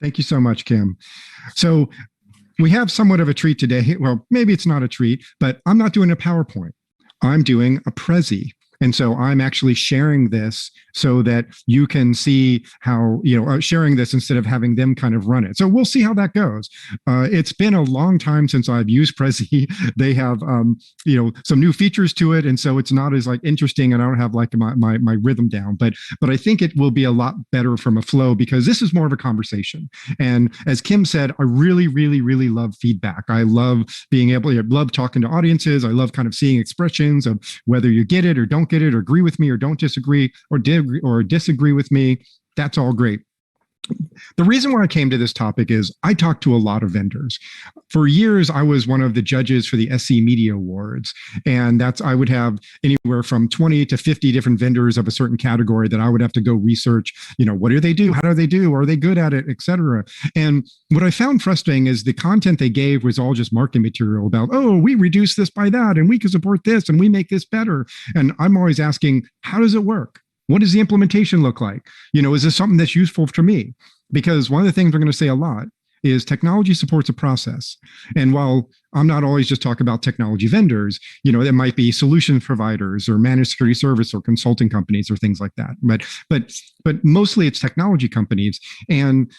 Thank you so much, Kim. So we have somewhat of a treat today. Well, maybe it's not a treat, but I'm not doing a PowerPoint. I'm doing a Prezi. And so I'm actually sharing this so that you can see how, sharing this instead of having them kind of run it. So we'll see how that goes. It's been a long time since I've used Prezi. They have, some new features to it. And so it's not as like interesting and I don't have like my rhythm down, but I think it will be a lot better from a flow because this is more of a conversation. And as Kim said, I really, really, really love feedback. I love I love talking to audiences. I love kind of seeing expressions of whether you get it or don't get it or agree with me or don't disagree or disagree with me. That's all great. The reason why I came to this topic is I talked to a lot of vendors. For years, I was one of the judges for the SC Media Awards. And I would have anywhere from 20 to 50 different vendors of a certain category that I would have to go research, what do they do? How do they do? Are they good at it, et cetera? And what I found frustrating is the content they gave was all just marketing material about, oh, we reduce this by that, and we can support this, and we make this better. And I'm always asking, how does it work? What does the implementation look like? Is this something that's useful to me? Because one of the things we're going to say a lot is technology supports a process. And while I'm not always just talking about technology vendors, there might be solution providers or managed security service or consulting companies or things like that. But mostly it's technology companies. And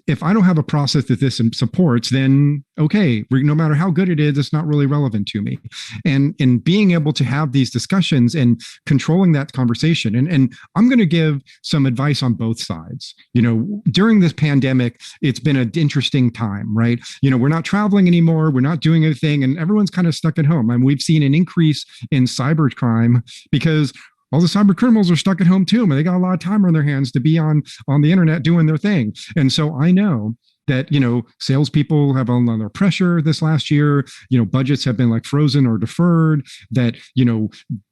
if I don't have a process that this supports, then okay, no matter how good it is, it's not really relevant to me. And in being able to have these discussions and controlling that conversation, and I'm going to give some advice on both sides. During this pandemic, it's been an interesting time, right? We're not traveling anymore, we're not doing anything, and everyone's kind of stuck at home. And we've seen an increase in cybercrime because all the cyber criminals are stuck at home too, and they got a lot of time on their hands to be on the internet doing their thing. And so I know that, salespeople have under pressure this last year, budgets have been like frozen or deferred, that,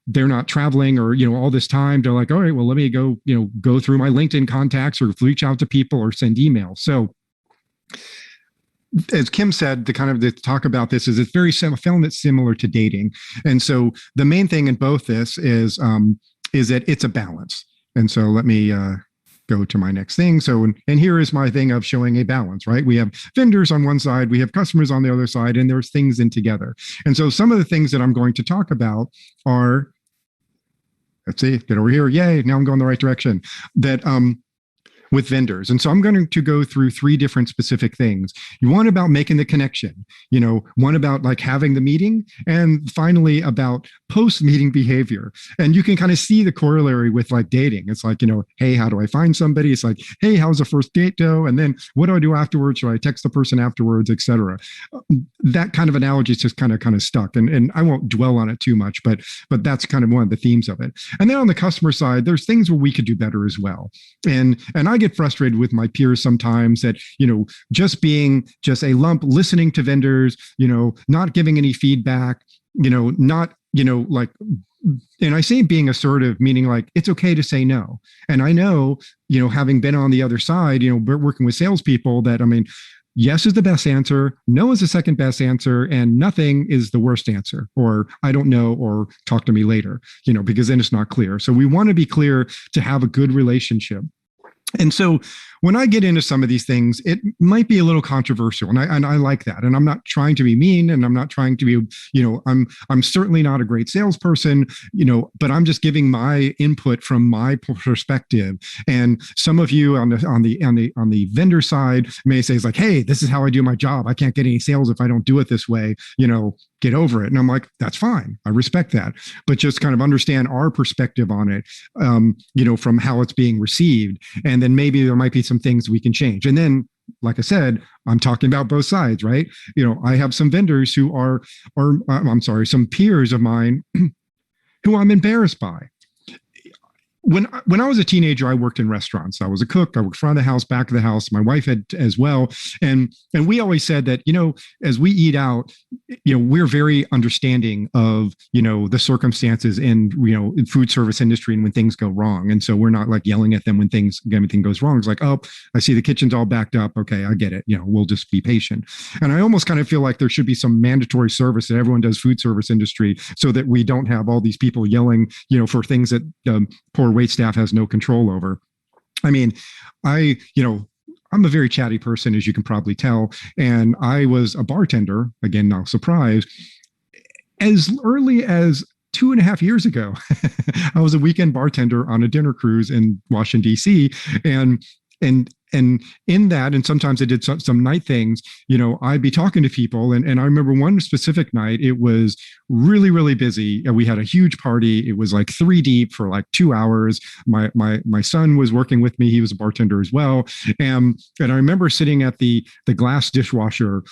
they're not traveling or, all this time. They're like, all right, well, let me go through my LinkedIn contacts or reach out to people or send emails. So as Kim said, the talk about this is it's very similar to dating. And so the main thing in both this is that it's a balance. And so let me go to my next thing. So, and here is my thing of showing a balance, right? We have vendors on one side, we have customers on the other side, and there's things in together. And so some of the things that I'm going to talk about are, let's see, get over here. Yay, now I'm going the right direction. That with vendors. And so I'm going to go through three different specific things. One about making the connection, one about like having the meeting, and finally about post-meeting behavior. And you can kind of see the corollary with like dating. It's like, hey, how do I find somebody? It's like, hey, how's the first date go? And then what do I do afterwards? Should I text the person afterwards, et cetera? That kind of analogy is just kind of stuck. And I won't dwell on it too much, but that's kind of one of the themes of it. And then on the customer side, there's things where we could do better as well. And I get frustrated with my peers sometimes that, just being just a lump, listening to vendors, not giving any feedback, not, like, and I say being assertive, meaning like, it's okay to say no. And I know, having been on the other side, working with salespeople that, yes is the best answer, no is the second best answer, and nothing is the worst answer, or I don't know, or talk to me later, because then it's not clear. So we want to be clear to have a good relationship. And so when I get into some of these things, it might be a little controversial, and I like that. And I'm not trying to be mean, and I'm not trying to be, I'm certainly not a great salesperson, but I'm just giving my input from my perspective. And some of you on the vendor side may say, it's like, hey, this is how I do my job. I can't get any sales if I don't do it this way. Get over it. And I'm like, that's fine. I respect that. But just kind of understand our perspective on it, from how it's being received. And then maybe there might be some things we can change. And then, like I said, I'm talking about both sides, right? I have some vendors who are some peers of mine who I'm embarrassed by. When I was a teenager, I worked in restaurants. I was a cook. I worked front of the house, back of the house. My wife had as well. And we always said that, as we eat out, we're very understanding of, the circumstances in, in food service industry and when things go wrong. And so we're not like yelling at them when anything goes wrong. It's like, oh, I see the kitchen's all backed up. Okay, I get it. We'll just be patient. And I almost kind of feel like there should be some mandatory service that everyone does food service industry so that we don't have all these people yelling, for things that poor wait staff has no control over. I I'm a very chatty person, as you can probably tell. And I was a bartender, again, no surprise, as early as 2.5 years ago. I was a weekend bartender on a dinner cruise in Washington, D.C. And in that, and sometimes I did some night things, I'd be talking to people. And I remember one specific night, it was really, really busy. And we had a huge party. It was like 3 deep for like 2 hours. My son was working with me. He was a bartender as well. And I remember sitting at the glass dishwasher,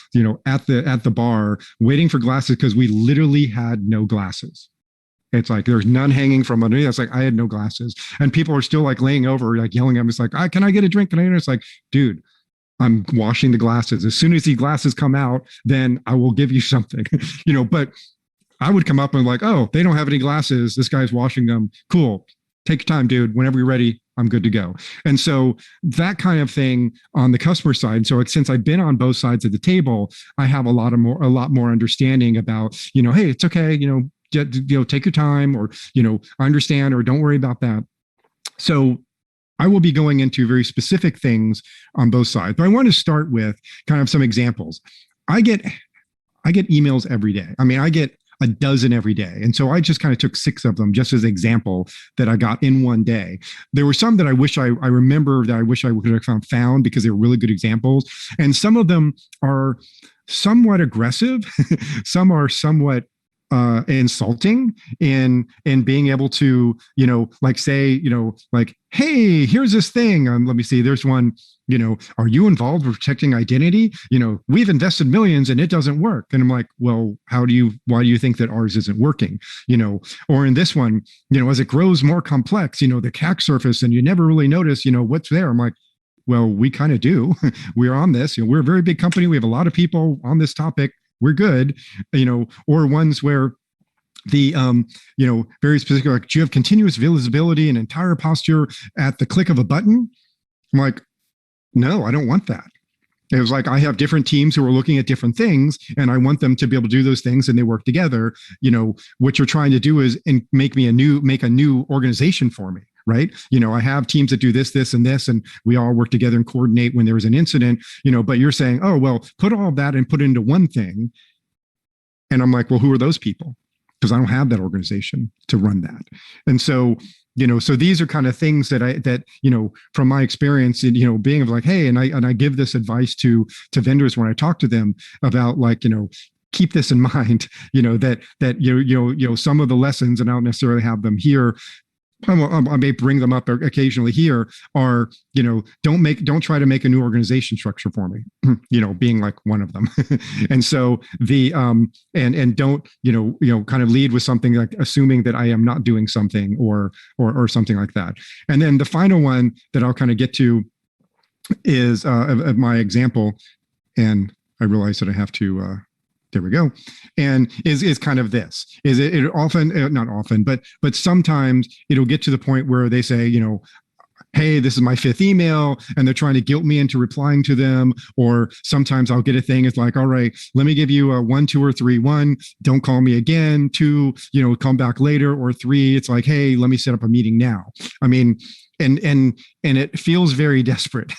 at the bar, waiting for glasses because we literally had no glasses. It's like there's none hanging from underneath. It's like I had no glasses, and people are still like laying over, like yelling at me. It's like, can I get a drink? Can I? It's like, dude, I'm washing the glasses. As soon as the glasses come out, then I will give you something, But I would come up and like, oh, they don't have any glasses. This guy's washing them. Cool. Take your time, dude. Whenever you're ready, I'm good to go. And so that kind of thing on the customer side. So since I've been on both sides of the table, I have a lot more understanding about, hey, it's okay, take your time, or, I understand, or don't worry about that. So I will be going into very specific things on both sides, but I want to start with kind of some examples. I get emails every day. I mean, I get a dozen every day. And so I just kind of took 6 of them just as an example that I got in one day. There were some that I wish I remember that I wish I would have found because they were really good examples. And some of them are somewhat aggressive. Some are somewhat insulting in being able to, like say, like, hey, here's this thing. Let me see. There's one, are you involved with protecting identity? We've invested millions and it doesn't work. And I'm like, well, why do you think that ours isn't working? Or in this one, as it grows more complex, the attack surface, and you never really notice, what's there. I'm like, well, we kind of do. We're on this. We're a very big company. We have a lot of people on this topic. We're good, or ones where the, very specific, like, do you have continuous visibility and entire posture at the click of a button? I'm like, no, I don't want that. It was like, I have different teams who are looking at different things, and I want them to be able to do those things, and they work together. What you're trying to do is make a new organization for me. Right. I have teams that do this, and this, and we all work together and coordinate when there's an incident, but you're saying, oh, well, put all of that and put it into one thing. And I'm like, well, who are those people? Because I don't have that organization to run that. And so, so these are kind of things that from my experience, being of like, hey, and I give this advice to vendors when I talk to them about like, keep this in mind, that some of the lessons, and I don't necessarily have them here, I may bring them up occasionally here, are, don't try to make a new organization structure for me, being like one of them. And so and don't, kind of lead with something like assuming that I am not doing something or something like that. And then the final one that I'll kind of get to is of my example. And I realize that I have to, there we go. And is kind of this, is it often, not often, but sometimes it'll get to the point where they say, hey, this is my 5th email, and they're trying to guilt me into replying to them. Or sometimes I'll get a thing. It's like, all right, let me give you a 1, 2, or 3. 1, don't call me again. 2, come back later. Or 3, it's like, hey, let me set up a meeting now. I mean, and it feels very desperate.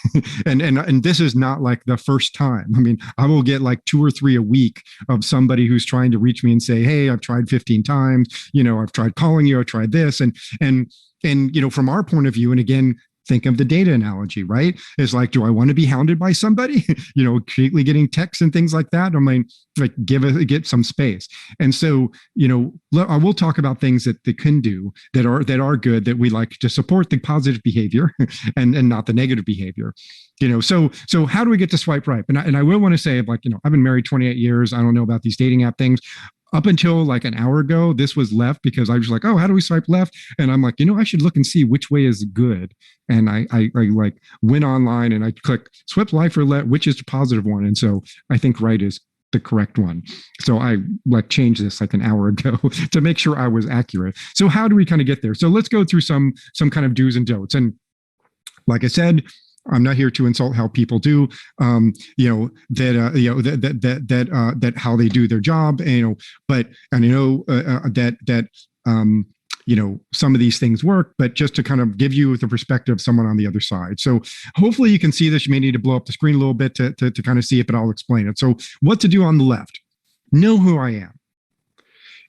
and this is not like the first time. I mean, I will get like 2 or 3 a week of somebody who's trying to reach me and say, hey, I've tried 15 times, I've tried calling you, I've tried this. And from our point of view, and again, think of the data analogy, right? It's like, do I want to be hounded by somebody, completely getting texts and things like that? I mean, like get some space. And so, I will talk about things that they can do that are good, that we like to support the positive behavior and not the negative behavior. So how do we get to swipe right? And I will want to say, like, I've been married 28 years. I don't know about these dating app things. Up until like an hour ago, this was left because I was like, oh, how do we swipe left? And I'm like, I should look and see which way is good. And I like went online and I click swipe left or left, which is the positive one. And so I think right is the correct one. So I like changed this like an hour ago to make sure I was accurate. So how do we kind of get there? So let's go through some kind of do's and don'ts. And like I said, I'm not here to insult how people do, that how they do their job, but, and I know that some of these things work, but just to kind of give you the perspective of someone on the other side. So hopefully you can see this. You may need to blow up the screen a little bit to kind of see it, but I'll explain it. So what to do on the left, know who I am.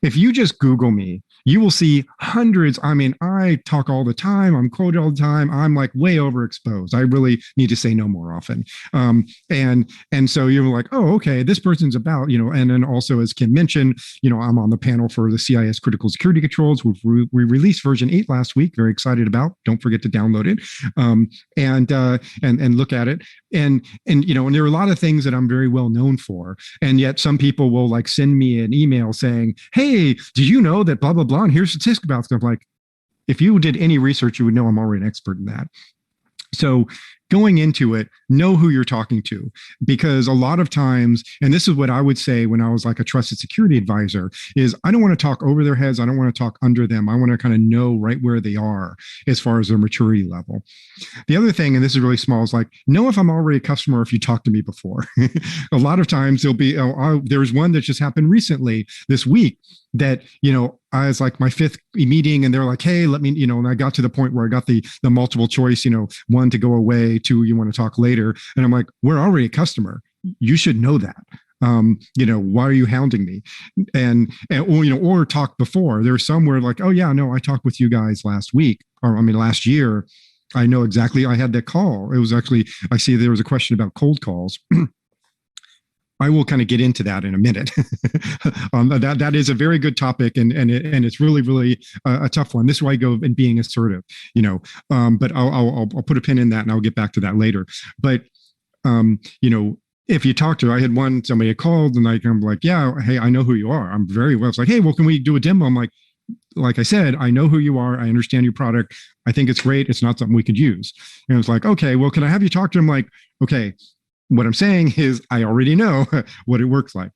If you just Google me, you will see hundreds. I mean, I talk all the time. I'm quoted all the time. I'm like way overexposed. I really need to say no more often. And so you're like, oh, okay, this person's about, and then also, as Kim mentioned, I'm on the panel for the CIS Critical Security Controls. We released version 8 last week. Very excited about. Don't forget to download it and look at it. And there are a lot of things that I'm very well known for. And yet some people will like send me an email saying, hey, did you know that blah, blah, blah, and here's a statistic about stuff. Like, if you did any research, you would know I'm already an expert in that. So going into it, know who you're talking to, because a lot of times, and this is what I would say when I was like a trusted security advisor, is I don't want to talk over their heads. I don't want to talk under them. I want to kind of know right where they are as far as their maturity level. The other thing, and this is really small, is like, know if I'm already a customer if you talked to me before. A lot of times there'll be, there's one that just happened recently this week that, I was like my 5th meeting and they're like, hey, let me, and I got to the point where I got the multiple choice, 1 to go away, 2, you want to talk later. And I'm like, we're already a customer. You should know that. Why are you hounding me? Or talk before. There's some where like, oh yeah, no, I talked with you guys last week, or last year. I know exactly. I had that call. It was actually, I see there was a question about cold calls. I will kind of get into that in a minute. That is a very good topic, and it's really, really a tough one. This is why I go in being assertive, but I'll put a pin in that and I'll get back to that later. But, if you talk to, I had somebody had called and I'm like, yeah, hey, I know who you are. I'm very well. It's like, hey, well, can we do a demo? I'm like I said, I know who you are. I understand your product. I think it's great. It's not something we could use. And it's like, okay, well, can I have you talk to him? Like, okay, what I'm saying is I already know what it works like.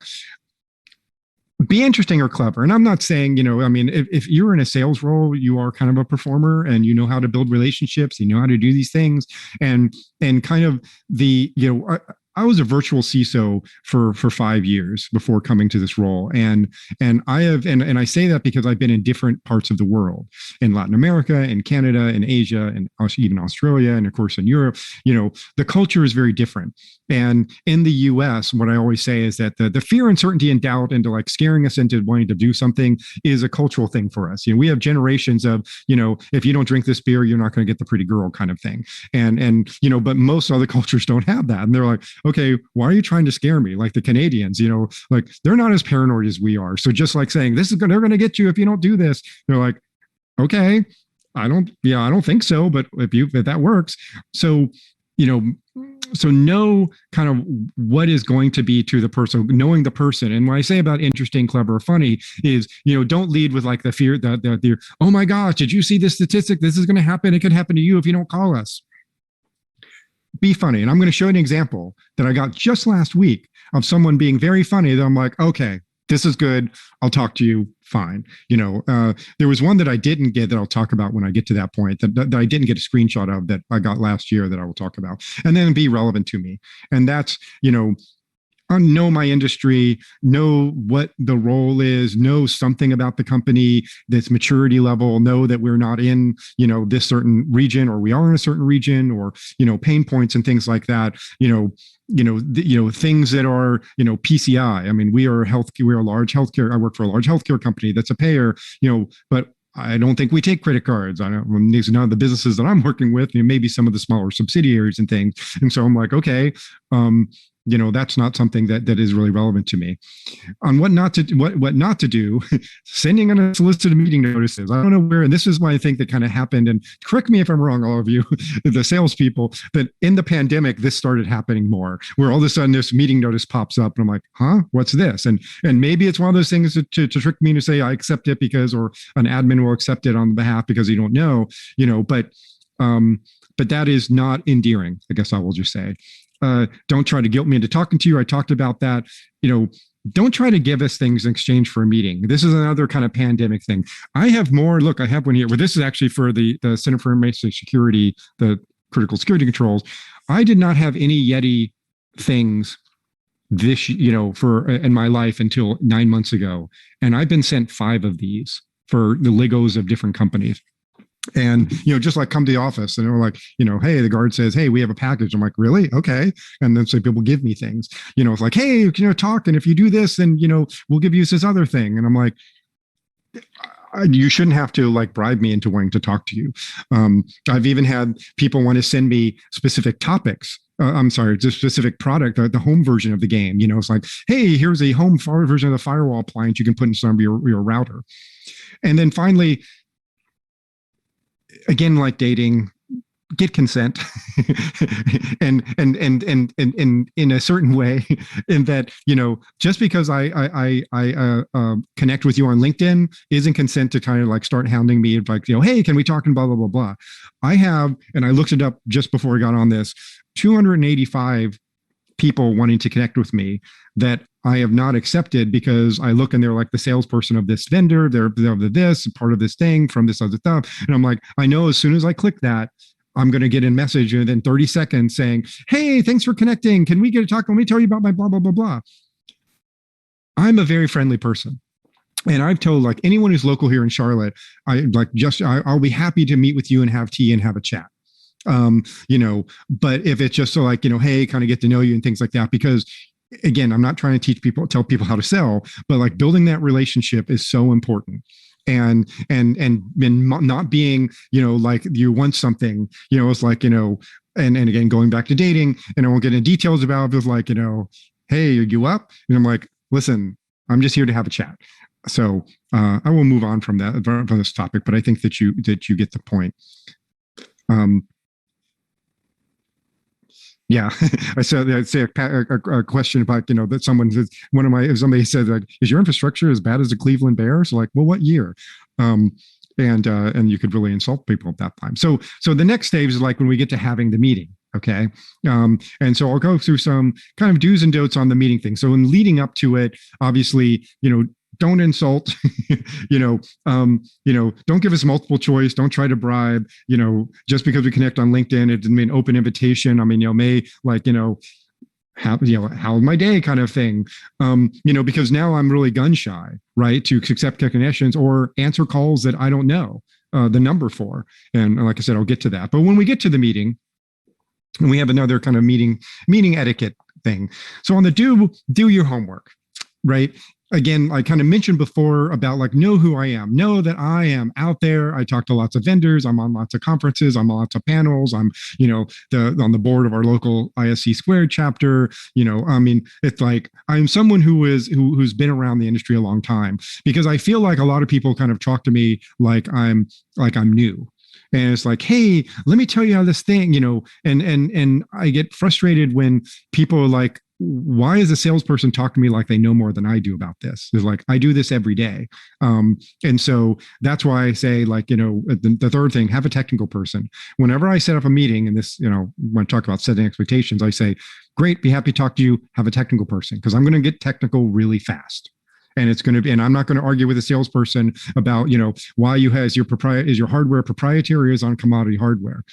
Be interesting or clever. And I'm not saying, if you're in a sales role, you are kind of a performer and you know how to build relationships, you know how to do these things. And kind of I was a virtual CISO for 5 years before coming to this role. And I say that because I've been in different parts of the world, in Latin America, in Canada, in Asia, and even Australia, and of course in Europe. The culture is very different. And in the US, what I always say is that the fear, uncertainty, and doubt into like scaring us into wanting to do something is a cultural thing for us. We have generations of, if you don't drink this beer, you're not going to get the pretty girl kind of thing. But most other cultures don't have that. And they're like, okay, why are you trying to scare me? Like the Canadians, like they're not as paranoid as we are. So just like saying they're going to get you if you don't do this. They're like, okay, I don't think so. But if that works. So, so know kind of what is going to be to the person, knowing the person. And what I say about interesting, clever, or funny is, don't lead with like the fear that oh my gosh, did you see this statistic? This is going to happen. It could happen to you if you don't call us. Be funny. And I'm going to show you an example that I got just last week of someone being very funny that I'm like, okay, this is good. I'll talk to you. Fine. There was one that I didn't get that I'll talk about when I get to that point that I didn't get a screenshot of that I got last year that I will talk about, and then be relevant to me. And that's, know my industry, know what the role is, know something about the company, this maturity level, know that we're not in, this certain region, or we are in a certain region, or, pain points and things like that, things that are, PCI. I mean, we're a large healthcare. I work for a large healthcare company that's a payer, but I don't think we take credit cards. These are none of the businesses that I'm working with, maybe some of the smaller subsidiaries and things. And so I'm like, okay, that's not something that is really relevant to me. On what not to do, sending unsolicited meeting notices. I don't know where, and this is my thing that kind of happened, and correct me if I'm wrong, all of you, the salespeople, that in the pandemic, this started happening more, where all of a sudden this meeting notice pops up and I'm like, huh, what's this? And maybe it's one of those things to trick me to say I accept it because, or an admin will accept it on behalf because you don't know, but that is not endearing, I guess I will just say. Don't try to guilt me into talking to you. I talked about that. Don't try to give us things in exchange for a meeting. This is another kind of pandemic thing. I have one here where this is actually for the Center for Information Security, the critical security controls. I did not have any Yeti things in my life until 9 months ago. And I've been sent 5 of these for the Legos of different companies. And, just like come to the office and they're like, hey, the guard says, hey, we have a package. I'm like, really? Okay. And then so people give me things, it's like, hey, talk. And if you do this, then, we'll give you this other thing. And I'm like, you shouldn't have to like bribe me into wanting to talk to you. I've even had people want to send me specific topics. I'm sorry, it's a specific product, the home version of the game. It's like, hey, here's a home version of the firewall appliance you can put in some of your router. And then finally, again, like dating, get consent and in a certain way, in that, just because I connect with you on LinkedIn isn't consent to kind of like start hounding me like, hey, can we talk and blah, blah, blah, blah. I have, and I looked it up just before I got on this, 285 people wanting to connect with me that I have not accepted because I look and they're like the salesperson of this vendor, they're this part of this thing from this other stuff. And I'm like, I know as soon as I click that, I'm going to get a message within 30 seconds saying, hey, thanks for connecting. Can we get a talk? Let me tell you about my blah, blah, blah, blah. I'm a very friendly person. And I've told like anyone who's local here in Charlotte, I'll be happy to meet with you and have tea and have a chat. But if it's just so like, hey, kind of get to know you and things like that, because again, I'm not trying to tell people how to sell, but like building that relationship is so important. And not being, like you want something, it's like, and again, going back to dating, and I won't get into details about it, it's like, hey, are you up? And I'm like, listen, I'm just here to have a chat. So I will move on from this topic, but I think that you get the point. Yeah, I'd say a question about, that somebody said like, is your infrastructure as bad as the Cleveland Bears? Like, well, what year? And you could really insult people at that time. So the next stage is like when we get to having the meeting. Okay. And so I'll go through some kind of do's and don'ts on the meeting thing. So in leading up to it, obviously, don't insult, don't give us multiple choice. Don't try to bribe, just because we connect on LinkedIn, it doesn't mean open invitation. I mean, may like, how's my day kind of thing, because now I'm really gun shy, right? To accept connections or answer calls that I don't know the number for. And like I said, I'll get to that. But when we get to the meeting, and we have another kind of meeting etiquette thing. So on the do your homework, right? Again, I kind of mentioned before about like, know who I am, know that I am out there. I talk to lots of vendors. I'm on lots of conferences. I'm on lots of panels. I'm, on the board of our local ISC Squared chapter. It's like, I'm someone who's been around the industry a long time, because I feel like a lot of people kind of talk to me like I'm new. And it's like, hey, let me tell you how this thing, and I get frustrated when people are like, why is a salesperson talk to me like they know more than I do about this? It's like, I do this every day. And so that's why I say, like, the third thing, have a technical person. Whenever I set up a meeting, and this, when I talk about setting expectations, I say, great, be happy to talk to you, have a technical person, because I'm going to get technical really fast. And it's going to be, and I'm not going to argue with a salesperson about, why is your hardware proprietary or is on commodity hardware,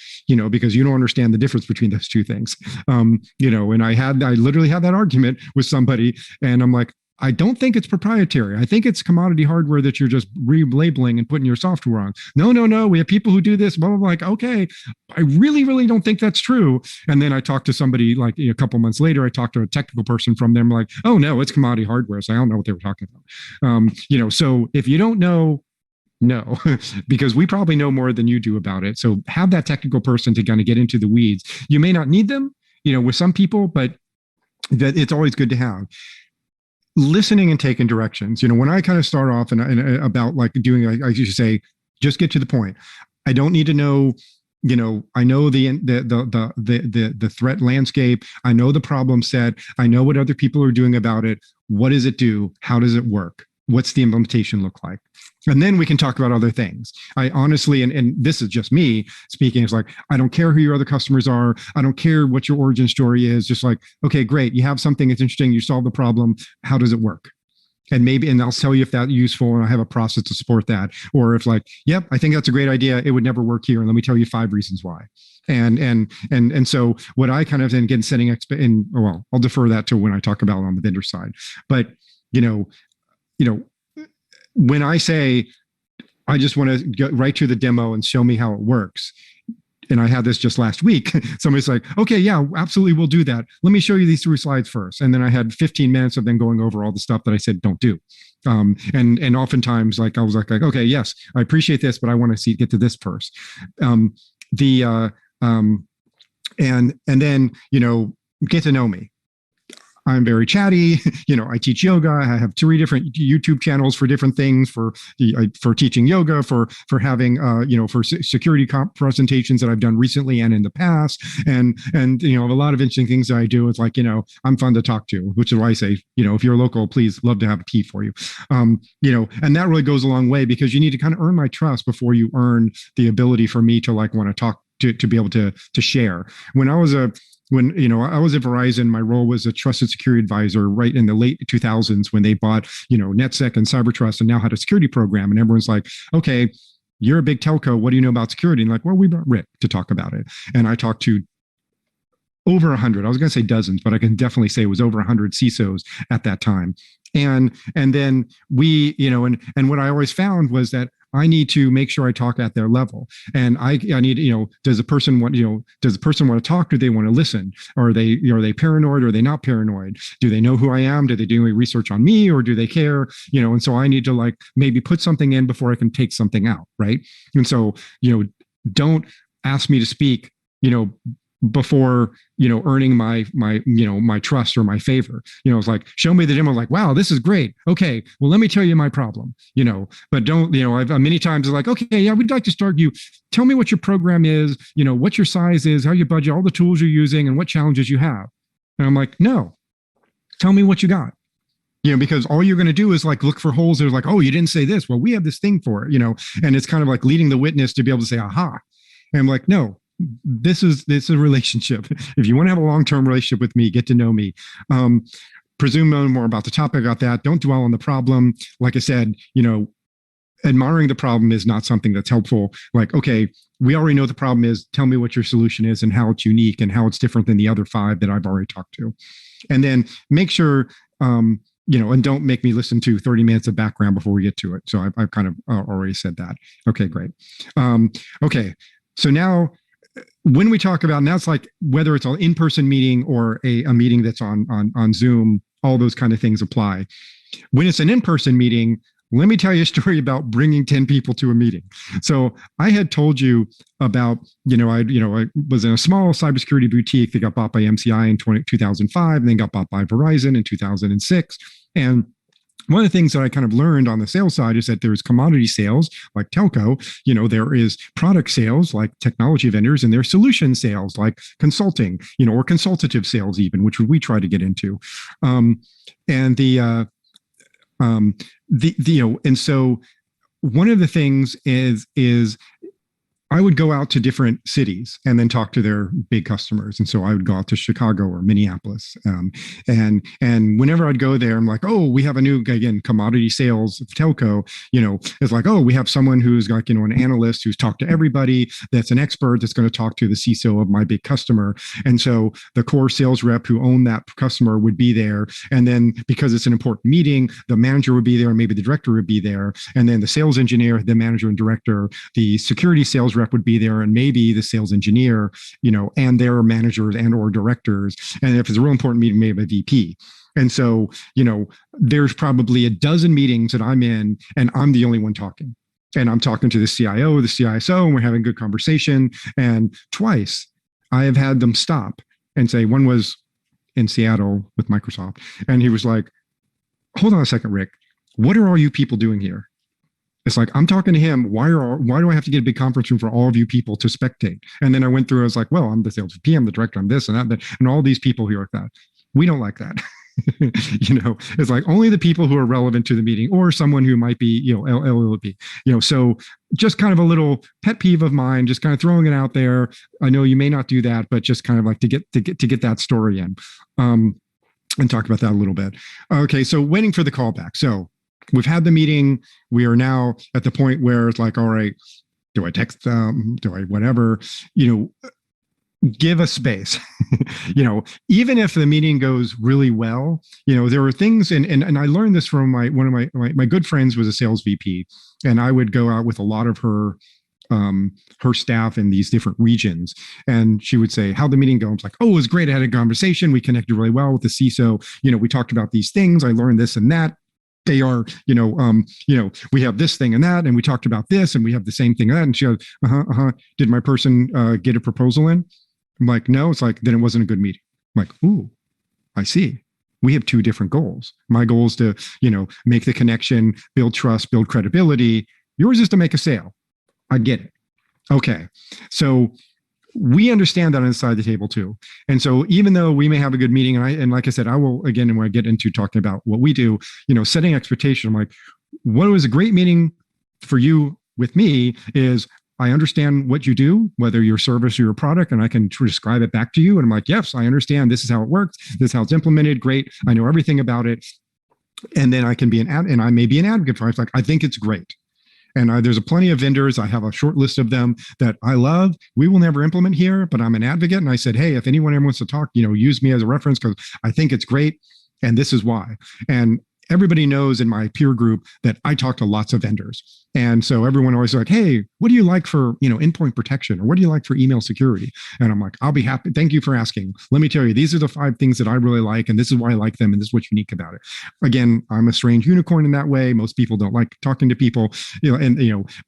because you don't understand the difference between those two things. And I literally had that argument with somebody, and I'm like, I don't think it's proprietary. I think it's commodity hardware that you're just relabeling and putting your software on. No. We have people who do this, blah, blah, blah. Like, okay, I really, really don't think that's true. And then I talked to somebody like a couple months later, I talked to a technical person from them, like, oh no, it's commodity hardware. So I don't know what they were talking about. So if you don't know, no, because we probably know more than you do about it. So have that technical person to kind of get into the weeds. You may not need them, with some people, but that it's always good to have. Listening and taking directions. When I kind of start off and about like doing, I usually say, just get to the point. I don't need to know, I know the threat landscape. I know the problem set. I know what other people are doing about it. What does it do? How does it work? What's the implementation look like? And then we can talk about other things. I honestly, and this is just me speaking, it's like, I don't care who your other customers are. I don't care what your origin story is. Just like, okay, great. You have something that's interesting. You solve the problem. How does it work? And I'll tell you if that's useful and I have a process to support that. Or if like, yep, I think that's a great idea. It would never work here. And let me tell you 5 reasons why. And so what I kind of, and again, setting I'll defer that to when I talk about it on the vendor side. But, when I say I just want to get right to the demo and show me how it works. And I had this just last week. Somebody's like, okay, yeah, absolutely, we'll do that. Let me show you these 3 slides first. And then I had 15 minutes of them going over all the stuff that I said don't do. And oftentimes, like I was like, okay, yes, I appreciate this, but I want to get to this first. And then, get to know me. I'm very chatty. I teach yoga. I have 3 different YouTube channels for different things, for teaching yoga, for having, for security presentations that I've done recently and in the past. And a lot of interesting things that I do is like, I'm fun to talk to, which is why I say, if you're local, please, love to have a tea for you. And that really goes a long way, because you need to kind of earn my trust before you earn the ability for me to like want to talk, to be able to share. When I was at Verizon, my role was a trusted security advisor right in the late 2000s when they bought, NetSec and CyberTrust and now had a security program. And everyone's like, okay, you're a big telco. What do you know about security? And like, well, we brought Rick to talk about it. And I talked to over 100, I was going to say dozens, but I can definitely say it was over 100 CISOs at that time. And then we, and what I always found was that I need to make sure I talk at their level. And I need, does the person want to talk? Do they want to listen? Are they paranoid? Or are they not paranoid? Do they know who I am? Do they do any research on me, or do they care? And so I need to like maybe put something in before I can take something out. Right. And so, don't ask me to speak, before earning my trust or my favor. It's like, show me the demo, like, wow, this is great. Okay, well, let me tell you my problem. But don't, I've many times like, okay, yeah, we'd like to start you. Tell me what your program is, what your size is, how you budget, all the tools you're using, and what challenges you have. And I'm like, no, tell me what you got. Because all you're going to do is like look for holes. There's like, oh, you didn't say this. Well, we have this thing for it, and it's kind of like leading the witness to be able to say, aha. And I'm like, no, this is a relationship. If you want to have a long-term relationship with me, get to know me. Presume know more about the topic, about that. Don't dwell on the problem. Like I said, admiring the problem is not something that's helpful. Like, okay, we already know the problem is. Tell me what your solution is and how it's unique and how it's different than the other 5 that I've already talked to. And then make sure, and don't make me listen to 30 minutes of background before we get to it. So I've kind of already said that. Okay, great. Okay, so now, when we talk about, now it's like whether it's an in-person meeting or a meeting that's on Zoom, all those kind of things apply. When it's an in-person meeting, let me tell you a story about bringing 10 people to a meeting. So I had told you about, I was in a small cybersecurity boutique that got bought by MCI in 2005, and then got bought by Verizon in 2006. And one of the things that I kind of learned on the sales side is that there's commodity sales like telco, there is product sales like technology vendors, and there's solution sales like consulting, or consultative sales even, which we try to get into. And so one of the things is I would go out to different cities and then talk to their big customers. And so I would go out to Chicago or Minneapolis. And whenever I'd go there, I'm like, oh, we have a new, again, commodity sales telco, it's like, oh, we have someone who's like, an analyst who's talked to everybody, that's an expert, that's going to talk to the CISO of my big customer. And so the core sales rep who owned that customer would be there. And then because it's an important meeting, the manager would be there, and maybe the director would be there. And then the sales engineer, the manager and director, the security sales rep would be there, and maybe the sales engineer, and their managers and or directors. And if it's a real important meeting, maybe a VP. And so, there's probably a dozen meetings that I'm in, and I'm the only one talking. And I'm talking to the CIO, the CISO, and we're having a good conversation. And twice I have had them stop and say, one was in Seattle with Microsoft. And he was like, hold on a second, Rick, what are all you people doing here? It's like, I'm talking to him. Why do I have to get a big conference room for all of you people to spectate? And then I went through, I was like, well, I'm the sales VP, I'm the director, I'm this and that, and all these people here like that. We don't like that. It's like only the people who are relevant to the meeting, or someone who might be, LLP, so just kind of a little pet peeve of mine, just kind of throwing it out there. I know you may not do that, but just kind of like to get that story in, and talk about that a little bit. Okay. So waiting for the callback. So we've had the meeting. We are now at the point where it's like, all right, do I text them? Do I whatever? give us space. Even if the meeting goes really well, there are things, and I learned this from one of my good friends was a sales VP, and I would go out with a lot of her staff in these different regions, and she would say, "How'd the meeting go?" I was like, "Oh, it was great. I had a conversation. We connected really well with the CISO. We talked about these things. I learned this and that. They are, we have this thing and that, and we talked about this, and we have the same thing and that." And she goes, "Did my person get a proposal in?" I'm like, "No." It's like, then it wasn't a good meeting. I'm like, "Ooh, I see. We have two different goals. My goal is to, make the connection, build trust, build credibility. Yours is to make a sale. I get it." Okay. So we understand that inside the table too. And so even though we may have a good meeting, and like I said, I will, again, when I get into talking about what we do, setting expectation, I'm like, what was a great meeting for you with me is I understand what you do, whether your service or your product, and I can describe it back to you. And I'm like, yes, I understand. This is how it works. This is how it's implemented. Great. I know everything about it. And then I can be and I may be an advocate for it. It's like, I think it's great. And there's plenty of vendors. I have a short list of them that I love. We will never implement here, but I'm an advocate. And I said, hey, if anyone ever wants to talk, use me as a reference because I think it's great. And this is why. And everybody knows in my peer group that I talk to lots of vendors. And so everyone always like, hey, what do you like for, endpoint protection? Or what do you like for email security? And I'm like, I'll be happy. Thank you for asking. Let me tell you, these are the 5 things that I really like. And this is why I like them. And this is what's unique about it. Again, I'm a strange unicorn in that way. Most people don't like talking to people,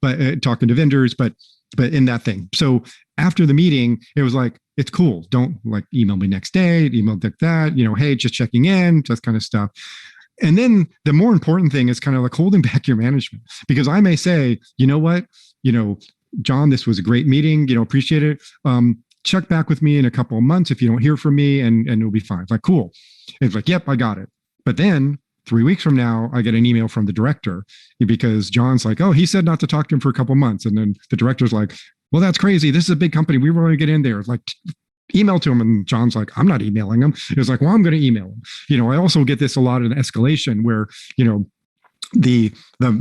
but talking to vendors, but in that thing. So after the meeting, it was like, it's cool. Don't like email me next day, email like that, hey, just checking in, just kind of stuff. And then the more important thing is kind of like holding back your management, because I may say, you know what, John, this was a great meeting, appreciate it. Check back with me in a couple of months if you don't hear from me, and it'll be fine. It's like, cool. It's like, yep, I got it. But then 3 weeks from now, I get an email from the director because John's like, oh, he said not to talk to him for a couple of months. And then the director's like, well, that's crazy. This is a big company. We were going to get in there. It's like, email to him. And John's like, I'm not emailing him. He was like, well, I'm going to email him. I also get this a lot in escalation where, the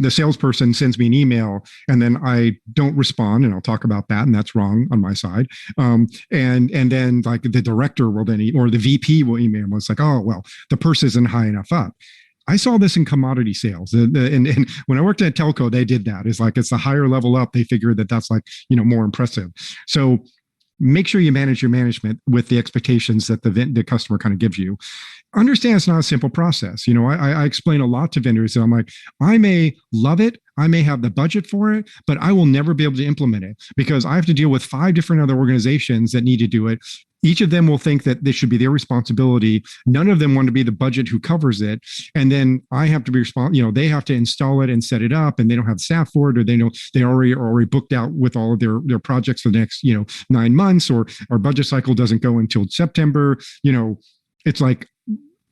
salesperson sends me an email and then I don't respond, and I'll talk about that. And that's wrong on my side. And then like the director will then, or the VP will email him. It's like, oh, well, the purse isn't high enough up. I saw this in commodity sales. And when I worked at telco, they did that. It's like, it's the higher level up. They figured that that's like, more impressive. So make sure you manage your management with the expectations that the customer kind of gives you. Understand it's not a simple process. I explain a lot to vendors. And I'm like, I may love it. I may have the budget for it, but I will never be able to implement it because I have to deal with 5 different other organizations that need to do it. Each of them will think that this should be their responsibility. None of them want to be the budget who covers it. And then I have to be responsible. They have to install it and set it up, and they don't have staff for it, or they know they already booked out with all of their projects for the next, 9 months, or our budget cycle doesn't go until September. It's like,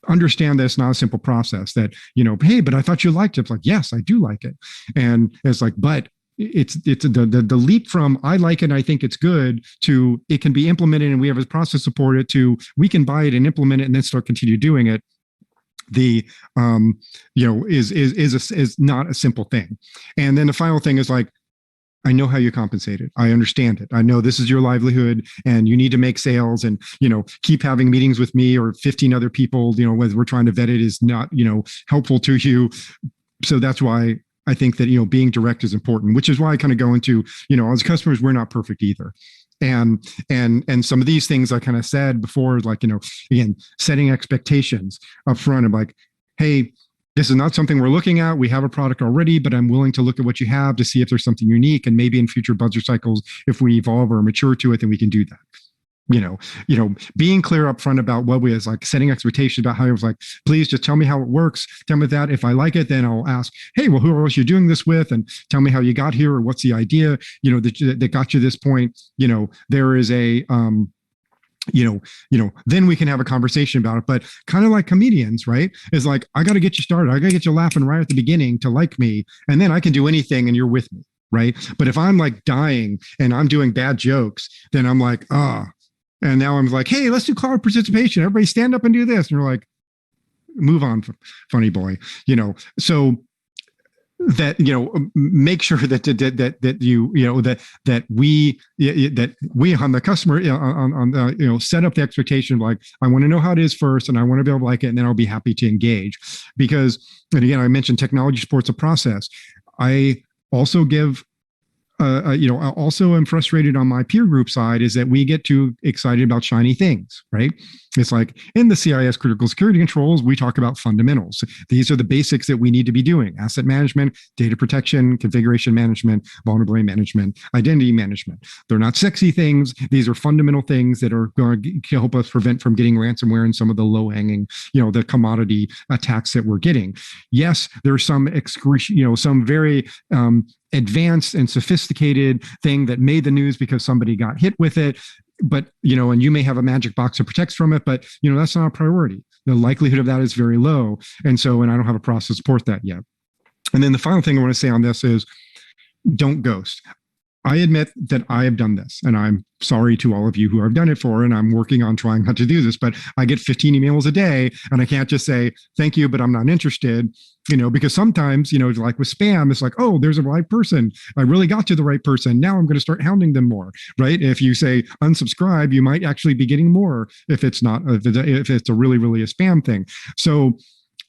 understand that it's not a simple process that, hey, but I thought you liked it. It's like, yes, I do like it. And it's like, but it's the leap from I like it and I think it's good to it can be implemented and we have a process support it to we can buy it and implement it and then start continue doing it. Is not a simple thing. And then the final thing is like, I know how you compensate it. I understand it. I know this is your livelihood and you need to make sales and, keep having meetings with me or 15 other people, whether we're trying to vet it is not, helpful to you. So that's why I think that, being direct is important, which is why I kind of go into, as customers, we're not perfect either. And some of these things I kind of said before, like, again, setting expectations up front of like, hey, this is not something we're looking at. We have a product already, but I'm willing to look at what you have to see if there's something unique. And maybe in future budget cycles, if we evolve or mature to it, then we can do that. Being clear up front about what we is like setting expectations about how it was like, please just tell me how it works. Tell me that. If I like it, then I'll ask, hey, well, who else are you doing this with? And tell me how you got here or what's the idea, that got you this point. There is a, then we can have a conversation about it. But kind of like comedians, right? Is like, I got to get you started. I got to get you laughing right at the beginning to like me. And then I can do anything and you're with me. Right. But if I'm like dying and I'm doing bad jokes, then I'm like, and now I'm like, hey, let's do cloud participation. Everybody stand up and do this. And you're like, move on, funny boy. So that make sure that we on the customer on the set up the expectation of like, I want to know how it is first, and I want to be able to like it, and then I'll be happy to engage. Because, and again, I mentioned technology supports a process. I also give I also am frustrated on my peer group side is that we get too excited about shiny things, right? It's like in the CIS critical security controls, we talk about fundamentals. These are the basics that we need to be doing: asset management, data protection, configuration management, vulnerability management, identity management. They're not sexy things. These are fundamental things that are going to help us prevent from getting ransomware and some of the low hanging, the commodity attacks that we're getting. Yes, there's some some very advanced and sophisticated thing that made the news because somebody got hit with it. But, and you may have a magic box that protects from it, but, that's not a priority. The likelihood of that is very low. And I don't have a process to support that yet. And then the final thing I want to say on this is don't ghost. I admit that I have done this, and I'm sorry to all of you who I've done it for, and I'm working on trying not to do this, but I get 15 emails a day, and I can't just say, thank you, but I'm not interested, because sometimes, like with spam, it's like, oh, there's a right person. I really got to the right person. Now I'm going to start hounding them more, right? If you say unsubscribe, you might actually be getting more if it's a really, really a spam thing. So,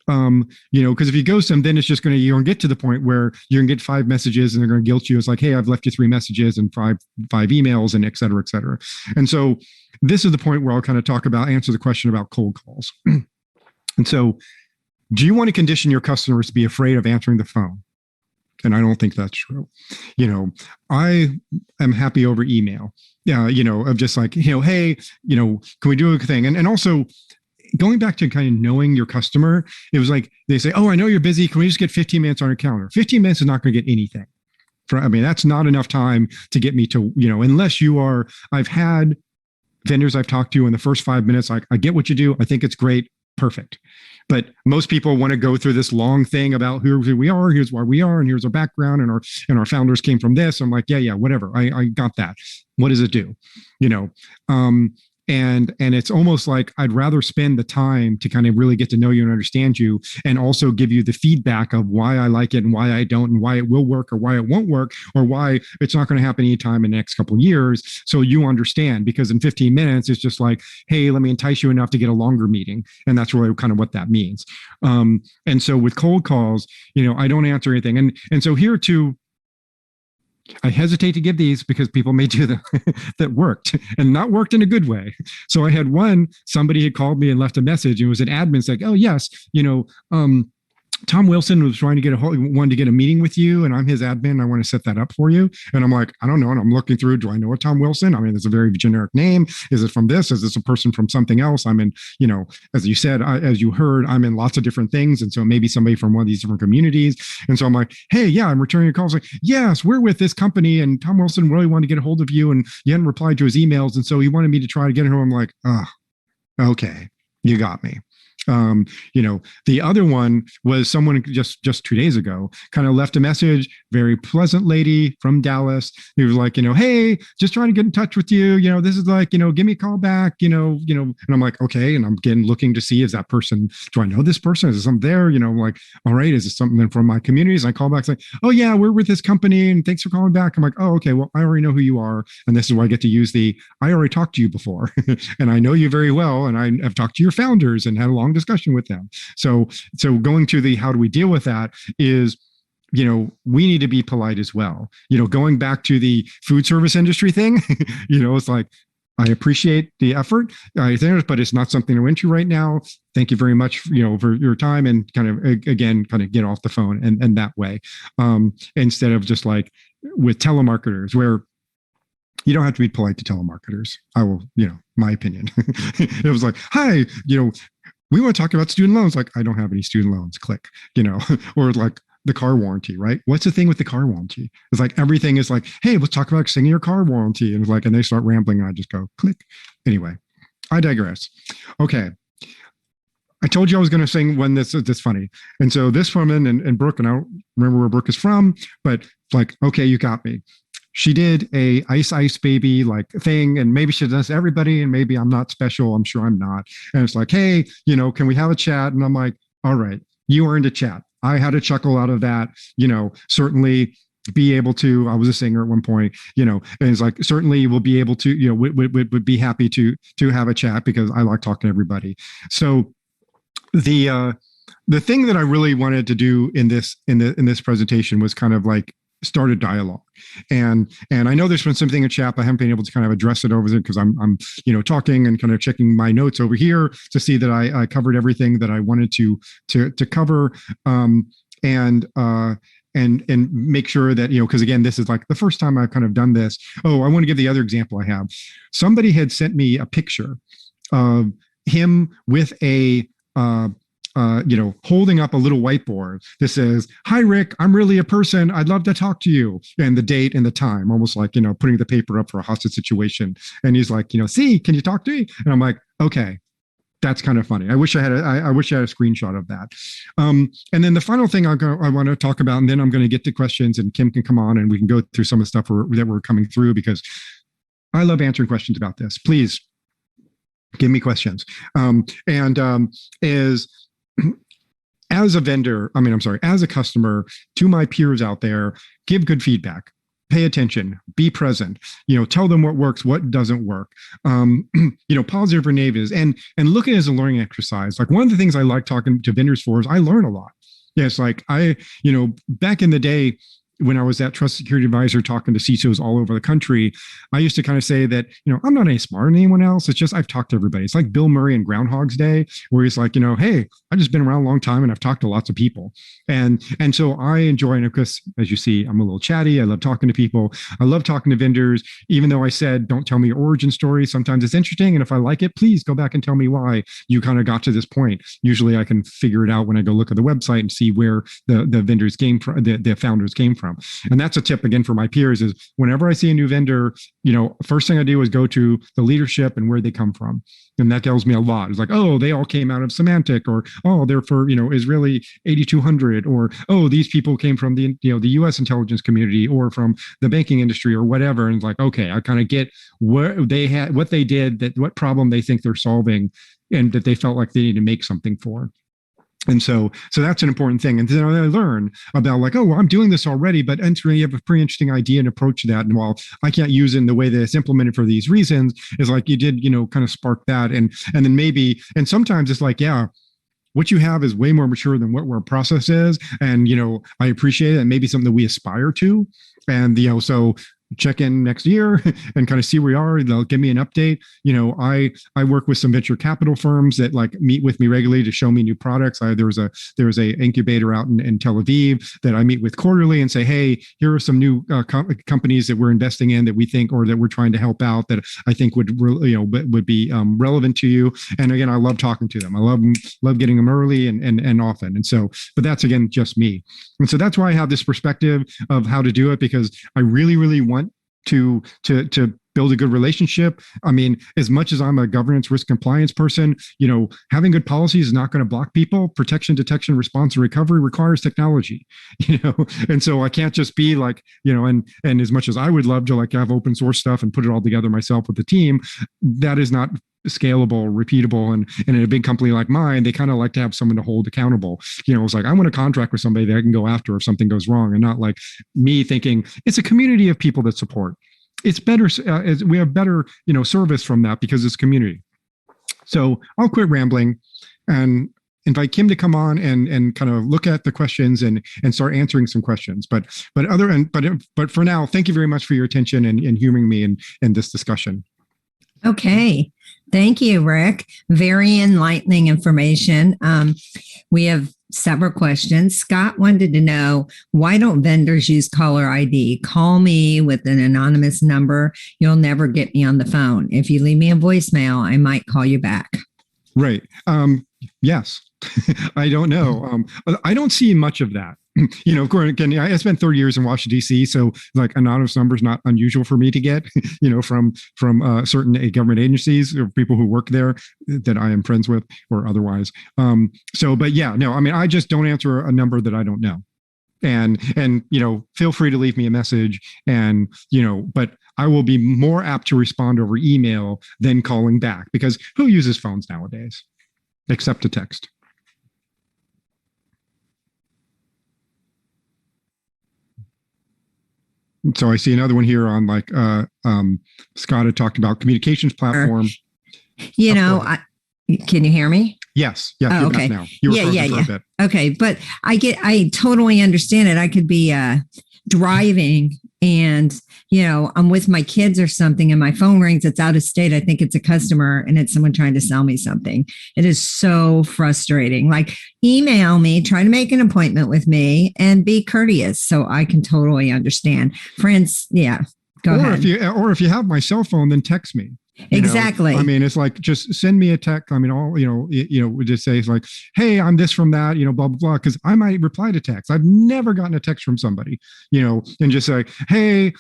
because if you ghost them, then it's just you're going to get to the point where you're going to get 5 messages and they're going to guilt you. It's like, hey, I've left you 3 messages and five emails and et cetera, et cetera. And so this is the point where I'll kind of answer the question about cold calls. And so, do you want to condition your customers to be afraid of answering the phone? And I don't think that's true. I am happy over email. Yeah, of just like, hey, can we do a thing? And also, going back to kind of knowing your customer, it was like they say, oh, I know you're busy. Can we just get 15 minutes on your calendar? 15 minutes is not going to get anything. That's not enough time to get me to, unless you are, I've had vendors I've talked to in the first 5 minutes, I get what you do. I think it's great. Perfect. But most people want to go through this long thing about who we are, here's why we are, and here's our background, and our founders came from this. I'm like, yeah, whatever. I got that. What does it do? And it's almost like I'd rather spend the time to kind of really get to know you and understand you, and also give you the feedback of why I like it and why I don't, and why it will work or why it won't work, or why it's not going to happen anytime in the next couple of years. So you understand, because in 15 minutes, it's just like, hey, let me entice you enough to get a longer meeting. And that's really kind of what that means. And so with cold calls, I don't answer anything. And so here too, I hesitate to give these because people may do them that worked, and not worked in a good way. So I had somebody had called me and left a message, and it was an admin. It's like, oh yes, Tom Wilson was trying to wanted to get a meeting with you, and I'm his admin. I want to set that up for you. And I'm like, I don't know. And I'm looking through, do I know a Tom Wilson? It's a very generic name. Is it from this? Is this a person from something else? I'm in, as you said, as you heard, I'm in lots of different things. And so maybe somebody from one of these different communities. And so I'm like, hey, yeah, I'm returning your call. It's like, yes, we're with this company, and Tom Wilson really wanted to get a hold of you, and you hadn't replied to his emails. And so he wanted me to try to get him. I'm like, oh, okay, you got me. The other one was someone just 2 days ago kind of left a message, very pleasant lady from Dallas. He was like, hey, just trying to get in touch with you. This is like, give me a call back, and I'm like, okay. And I'm again looking to see, is that person, do I know this person? Is there something there? I'm like, all right, is it something from my communities? I call back, say, oh yeah, we're with this company and thanks for calling back. I'm like, oh, okay, well, I already know who you are. And this is why I get to use I already talked to you before and I know you very well. And I have talked to your founders and had a long discussion with them. So going to the how do we deal with that is, we need to be polite as well. Going back to the food service industry thing, it's like, I appreciate the effort, but it's not something we're into right now. Thank you very much, for your time, and kind of get off the phone and that way, instead of just like with telemarketers where you don't have to be polite to telemarketers. I will, my opinion. It was like, hi, we want to talk about student loans. Like, I don't have any student loans. Click, or like the car warranty, right? What's the thing with the car warranty? It's like everything is like, hey, let's talk about extending your car warranty. And it's like, and they start rambling, and I just go click. Anyway, I digress. Okay. I told you I was going to sing one that's funny. And so this woman and Brooke, and I don't remember where Brooke is from, but like, okay, you got me. She did a ice baby like thing, and maybe she does everybody, and maybe I'm not special. I'm sure I'm not. And it's like, hey, can we have a chat? And I'm like, all right, you earned a chat. I had a chuckle out of that. Certainly be able to, I was a singer at one point, and it's like, certainly we'll be able to, would be happy to have a chat because I like talking to everybody. So the thing that I really wanted to do in this presentation was kind of like start a dialogue. And I know there's been something in chat. I haven't been able to kind of address it over there because I'm talking and kind of checking my notes over here to see that I covered everything that I wanted to cover. And make sure that, because again, this is like the first time I've kind of done this. Oh, I want to give the other example I have. Somebody had sent me a picture of him with a holding up a little whiteboard that says, "Hi, Rick, I'm really a person. I'd love to talk to you." And the date and the time, almost like, putting the paper up for a hostage situation. And he's like, "See, can you talk to me?" And I'm like, okay, that's kind of funny. I wish I had a screenshot of that. And then the final thing I want to talk about, and then I'm going to get to questions, and Kim can come on and we can go through some of the stuff that we're coming through, because I love answering questions about this. Please give me questions. As a vendor, as a customer, to my peers out there, give good feedback. Pay attention, be present, tell them what works, what doesn't work, positive or negatives, and look at it as a learning exercise. Like, one of the things I like talking to vendors for is I learn a lot. Yeah, it's like back in the day, when I was that trust security advisor talking to CISOs all over the country, I used to kind of say that, I'm not any smarter than anyone else. It's just I've talked to everybody. It's like Bill Murray in Groundhog's Day, where he's like, hey, I've just been around a long time and I've talked to lots of people. And so I enjoy, and of course, as you see, I'm a little chatty. I love talking to people. I love talking to vendors, even though I said, don't tell me your origin story. Sometimes it's interesting. And if I like it, please go back and tell me why you kind of got to this point. Usually I can figure it out when I go look at the website and see where the vendors came from, the founders came from. And that's a tip again for my peers, is whenever I see a new vendor, first thing I do is go to the leadership and where they come from. And that tells me a lot. It's like, oh, they all came out of Symantec, or, oh, they're for, Israeli 8200, or, oh, these people came from the US intelligence community, or from the banking industry, or whatever. And it's like, okay, I kind of get what they had, what they did, what problem they think they're solving, and that they felt like they need to make something for. And so that's an important thing. And then I learn about, like, oh, well, I'm doing this already, but you have a pretty interesting idea and approach to that. And while I can't use it in the way that it's implemented for these reasons, is like, you did, kind of spark that. And then maybe, and sometimes it's like, yeah, what you have is way more mature than what our process is. And, I appreciate it. And maybe something that we aspire to. And, so check in next year and kind of see where we are. They'll give me an update. I work with some venture capital firms that like meet with me regularly to show me new products. There was a incubator out in Tel Aviv that I meet with quarterly and say, hey, here are some new companies that we're investing in that we think, or that we're trying to help out, that I think would be relevant to you. And again, I love talking to them. I love getting them early and often. And so, but that's again just me. And so that's why I have this perspective of how to do it, because I really, really want to build a good relationship. I mean, as much as I'm a governance, risk, compliance person, having good policies is not going to block people. Protection, detection, response, and recovery requires technology, and so I can't just be like, and as much as I would love to like have open source stuff and put it all together myself with the team, that is not scalable, repeatable. And in a big company like mine, they kind of like to have someone to hold accountable. It's like, I want to contract with somebody that I can go after if something goes wrong, and not like me thinking it's a community of people that support. It's better. We have better, service from that because it's community. So I'll quit rambling and invite Kim to come on and kind of look at the questions and start answering some questions. But for now, thank you very much for your attention and humoring me in this discussion. Okay. Thank you, Rick. Very enlightening information. We have several questions. Scott wanted to know, why don't vendors use caller ID? Call me with an anonymous number. You'll never get me on the phone. If you leave me a voicemail, I might call you back. Right. Yes. I don't know. I don't see much of that. Of course, again, I spent 30 years in Washington, D.C., so like anonymous numbers not unusual for me to get, from certain government agencies or people who work there that I am friends with or otherwise. But yeah, no, I mean, I just don't answer a number that I don't know. And feel free to leave me a message, and but I will be more apt to respond over email than calling back, because who uses phones nowadays except to text? So I see another one here on like Scott had talked about communications platform. You know, can you hear me? Yes. Yeah. Oh, okay. Now. You were yeah. for a bit. Okay. But I totally understand it. I could be driving and, you know, I'm with my kids or something and my phone rings. It's out of state. I think it's a customer and it's someone trying to sell me something. It is so frustrating. Like, email me, try to make an appointment with me and be courteous. So I can totally understand. Friends, yeah. Go ahead. If you have my cell phone, then text me. Exactly. I mean, it's like, just send me a text. I mean, we just say it's like, hey, I'm this from that, blah, blah, blah. Because I might reply to text. I've never gotten a text from somebody, and just say, hey,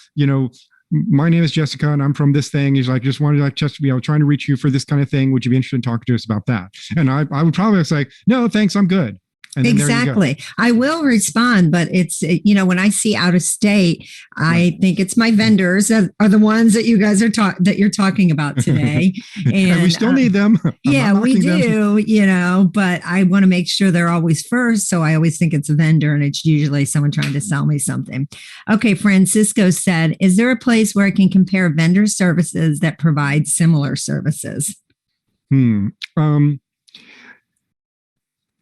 my name is Jessica and I'm from this thing. He's like, just wanted to trying to reach you for this kind of thing. Would you be interested in talking to us about that? And I would probably say, no, thanks, I'm good. Exactly. I will respond, but it's, when I see out of state, I think it's my vendors are the ones that you guys that you're talking about today. And we still need them. Yeah, we do, but I want to make sure they're always first. So I always think it's a vendor and it's usually someone trying to sell me something. Okay. Francisco said, is there a place where I can compare vendor services that provide similar services?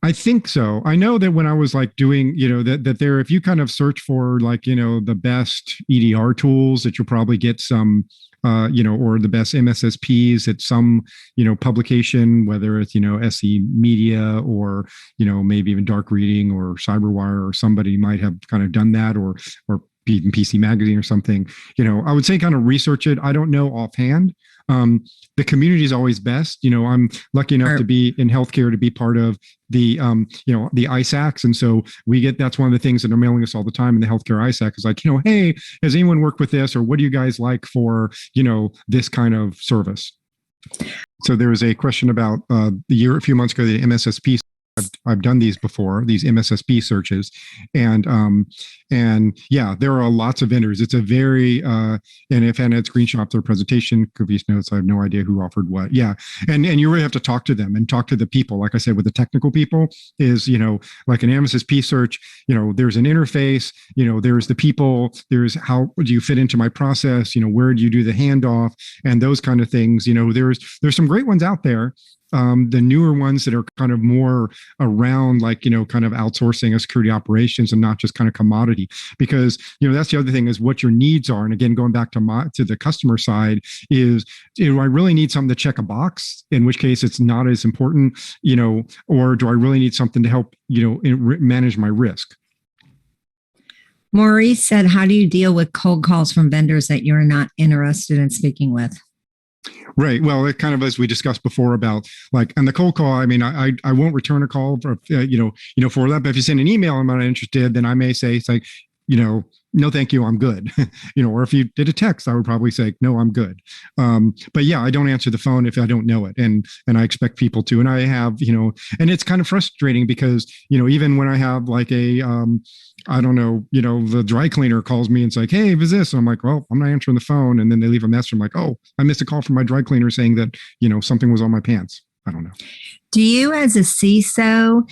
I think so. I know that when I was like doing, that there, if you kind of search for like, the best EDR tools, that you'll probably get some, or the best MSSPs at some, publication, whether it's, SE Media or, maybe even Dark Reading or CyberWire, or somebody might have kind of done that, or even PC Magazine or something. I would say kind of research it. I don't know offhand. The community is always best. I'm lucky enough to be in healthcare, to be part of the, the ISACs. And so that's one of the things that are mailing us all the time in the healthcare ISAC is like, hey, has anyone worked with this? Or what do you guys like for, this kind of service? So there was a question about a few months ago, the MSSP. I've done these before, these MSSP searches, and yeah, there are lots of vendors. It's a very and if Anna had screenshot their presentation, copious notes. I have no idea who offered what. Yeah, and you really have to talk to them and talk to the people. Like I said, with the technical people, is like an MSSP search. There's an interface. There's the people. There's how do you fit into my process. Where do you do the handoff and those kind of things. There's some great ones out there. The newer ones that are kind of more around like, kind of outsourcing of security operations and not just kind of commodity, because, that's the other thing is what your needs are. And again, going back to the customer side is, do I really need something to check a box, in which case it's not as important, or do I really need something to help, manage my risk? Maurice said, how do you deal with cold calls from vendors that you're not interested in speaking with? Right. Well, it kind of, as we discussed before about like, and the cold call, I mean, I won't return a call for, for that. But if you send an email, I'm not interested, then I may say, it's like, no, thank you, I'm good. Or if you did a text, I would probably say, no, I'm good. But yeah, I don't answer the phone if I don't know it. And I expect people to, and I have, and it's kind of frustrating because, even when I have like a, I don't know, the dry cleaner calls me and it's like, hey, who's this? And I'm like, well, I'm not answering the phone. And then they leave a message. I'm like, oh, I missed a call from my dry cleaner saying that, something was on my pants. I don't know. Do you as a CISO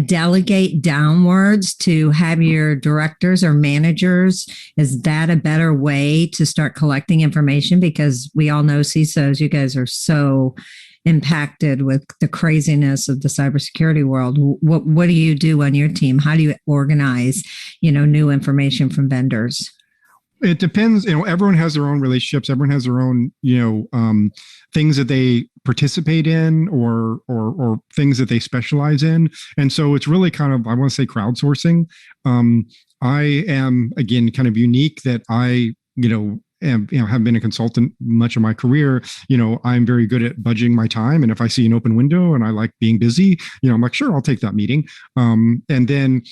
delegate downwards to have your directors or managers? Is that a better way to start collecting information? Because we all know CISOs, you guys are so impacted with the craziness of the cybersecurity world. What do you do on your team? How do you organize, new information from vendors? It depends. Everyone has their own relationships. Everyone has their own, things that they participate in or things that they specialize in. And so it's really kind of, I want to say crowdsourcing. I am, again, kind of unique that I, and have been a consultant much of my career. I'm very good at budgeting my time, and if I see an open window and I like being busy, I'm like, sure, I'll take that meeting. And then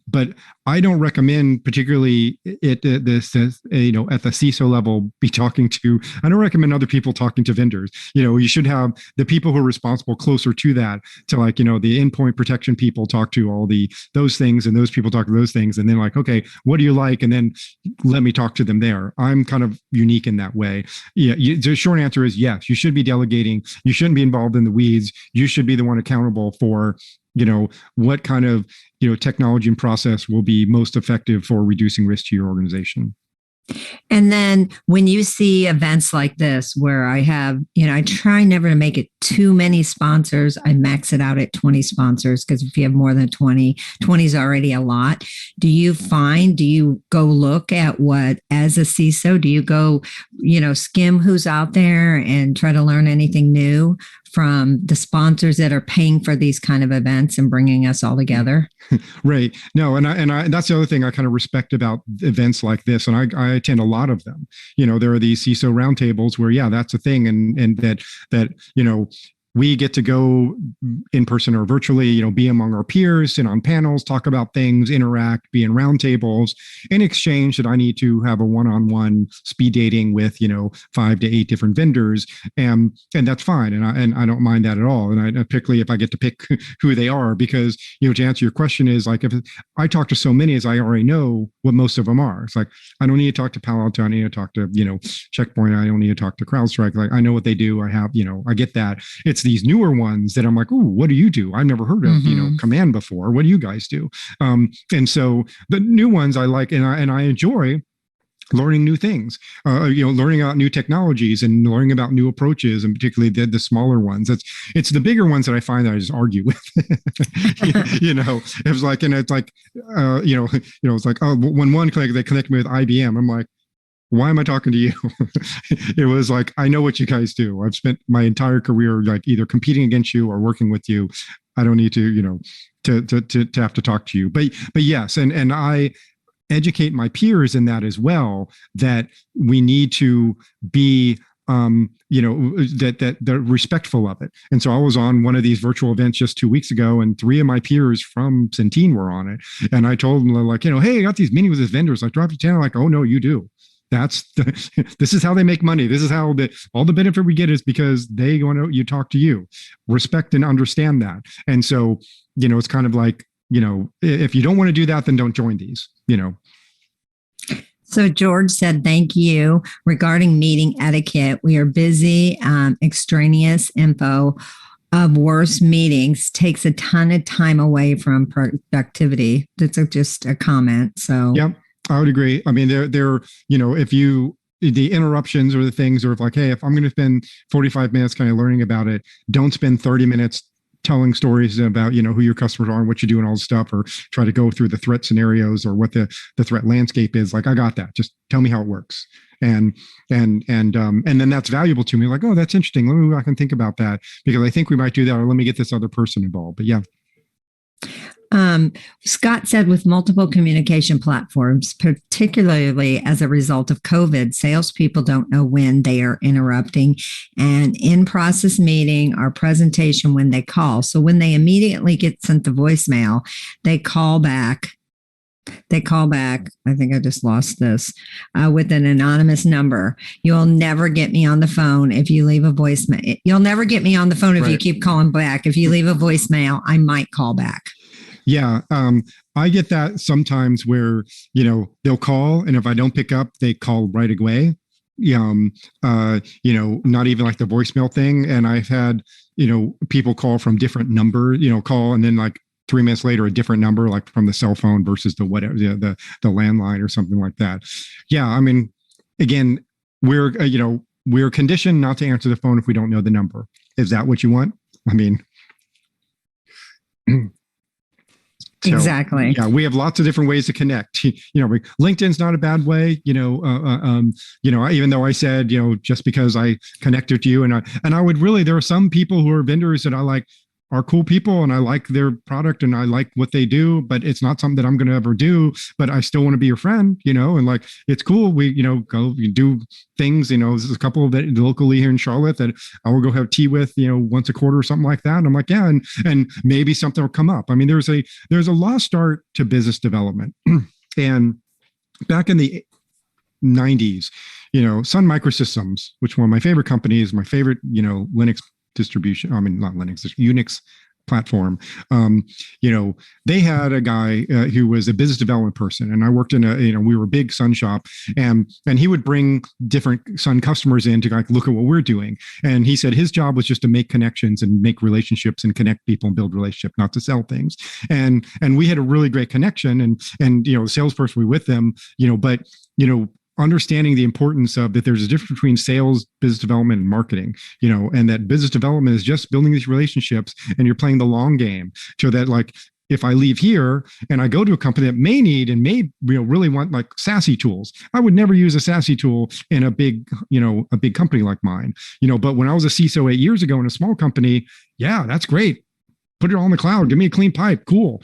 but I don't recommend, particularly at the CISO level, be talking to. I don't recommend other people talking to vendors. You should have the people who are responsible closer to that, to like the endpoint protection people talk to all those things, and those people talk to those things, and then like, okay, what do you like, and then let me talk to them there. I'm kind of unique in that way. Yeah, the short answer is yes. You should be delegating. You shouldn't be involved in the weeds. You should be the one accountable for what kind of, technology and process will be most effective for reducing risk to your organization. And then when you see events like this, where I have, I try never to make it too many sponsors. I max it out at 20 sponsors, because if you have more than 20 is already a lot. Do you go look at what, as a CISO, do you go, skim who's out there and try to learn anything new from the sponsors that are paying for these kind of events and bringing us all together? Right. No, and I that's the other thing I kind of respect about events like this, and I attend a lot of them. There are these CISO roundtables where, that's a thing, and that we get to go in person or virtually, be among our peers, sit on panels, talk about things, interact, be in roundtables. In exchange, that I need to have a one-on-one speed dating with, 5 to 8 different vendors, and that's fine, and I don't mind that at all. And I particularly if I get to pick who they are, because to answer your question is like, if I talk to so many, as I already know what most of them are. It's like, I don't need to talk to Palo Alto, I need to talk to Checkpoint, I don't need to talk to CrowdStrike. Like, I know what they do. I have I get that. It's these newer ones that I'm like, oh, what do you do? I've never heard of Command before. What do you guys do? And so the new ones I like, and I enjoy learning new things, learning about new technologies and learning about new approaches, and particularly the smaller ones. It's the bigger ones that I find that I just argue with. It was like, and it's like, it's like, oh, when they connect me with IBM, I'm like, why am I talking to you? It was like, I know what you guys do. I've spent my entire career like either competing against you or working with you. I don't need to, to have to talk to you. But yes, and I educate my peers in that as well, that we need to be that they're respectful of it. And so I was on one of these virtual events just 2 weeks ago, and 3 of my peers from Centene were on it. And I told them, like, hey, I got these meetings with these vendors. I dropped a 10. Like, oh no, you do. This is how they make money. This is how all the benefit we get is because they want to talk to you. Respect and understand that. And so, it's kind of like, if you don't want to do that, then don't join these, So George said, thank you. Regarding meeting etiquette, we are busy. Extraneous info of worse meetings takes a ton of time away from productivity. That's just a comment. So yeah. I would agree. I mean, they're if the interruptions or the things, or if like, hey, if I'm going to spend 45 minutes kind of learning about it, don't spend 30 minutes telling stories about, who your customers are and what you do and all this stuff, or try to go through the threat scenarios or what the threat landscape is. Like, I got that. Just tell me how it works. And then that's valuable to me. Like, oh, that's interesting. Let me go back and think about that, because I think we might do that, or let me get this other person involved. But yeah. Scott said, with multiple communication platforms, particularly as a result of COVID, salespeople don't know when they are interrupting an in-process meeting or presentation when they call. So when they immediately get sent the voicemail, they call back. I think I just lost this, with an anonymous number. You'll never get me on the phone if you leave a voicemail. You'll never get me on the phone if you keep calling back. If you leave a voicemail, I might call back. Yeah. I get that sometimes where, they'll call, and if I don't pick up, they call right away. Not even like the voicemail thing. And I've had, people call from different number, call, and then like 3 minutes later, a different number, like from the cell phone versus the whatever, the landline or something like that. Yeah. I mean, again, we're conditioned not to answer the phone if we don't know the number. Is that what you want? I mean, so, exactly. Yeah, we have lots of different ways to connect. LinkedIn's not a bad way. Even though I said, just because I connected to you, and I would really, there are some people who are vendors that I like, are cool people, and I like their product and I like what they do, but it's not something that I'm going to ever do. But I still want to be your friend, and like, it's cool. We, go do things. There's a couple that locally here in Charlotte that I will go have tea with, once a quarter or something like that. And I'm like, yeah, and maybe something will come up. I mean, there's a lost art to business development, and back in the 90s, Sun Microsystems, which one of my favorite companies, my favorite, Linux distribution. I mean, not Linux, Unix platform. They had a guy who was a business development person, and I worked in we were a big Sun shop, and he would bring different Sun customers in to like look at what we're doing. And he said his job was just to make connections and make relationships and connect people and build relationships, not to sell things. And we had a really great connection, and the salesperson we with them, but understanding the importance of that there's a difference between sales, business development, and marketing, and that business development is just building these relationships, and you're playing the long game, so that like if I leave here and I go to a company that may need and may really want like SASE tools, I would never use a SASE tool in a big company like mine. But when I was a CISO 8 years ago in a small company, yeah, that's great. Put it all in the cloud. Give me a clean pipe. Cool.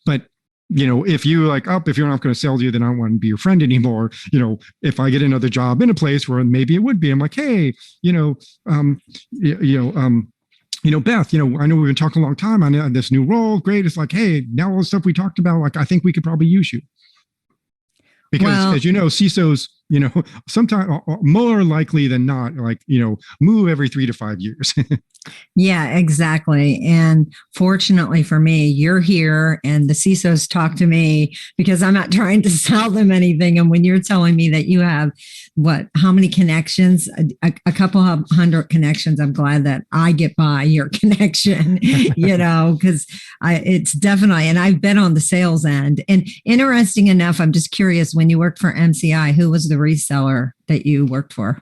But if you like if you're not going to sell you, then I don't want to be your friend anymore. If I get another job in a place where maybe it would be, I'm like, hey, Beth, I know we've been talking a long time on this new role. Great. It's like, hey, now all the stuff we talked about, like, I think we could probably use you. Because as you know, CISOs, sometimes more likely than not, move every 3 to 5 years. Yeah, exactly. And fortunately for me, you're here and the CISOs talk to me because I'm not trying to sell them anything. And when you're telling me that you have how many connections, a couple of 100 connections, I'm glad that I get by your connection, because it's definitely, and I've been on the sales end. And interesting enough, I'm just curious, when you worked for MCI, who was the reseller that you worked for?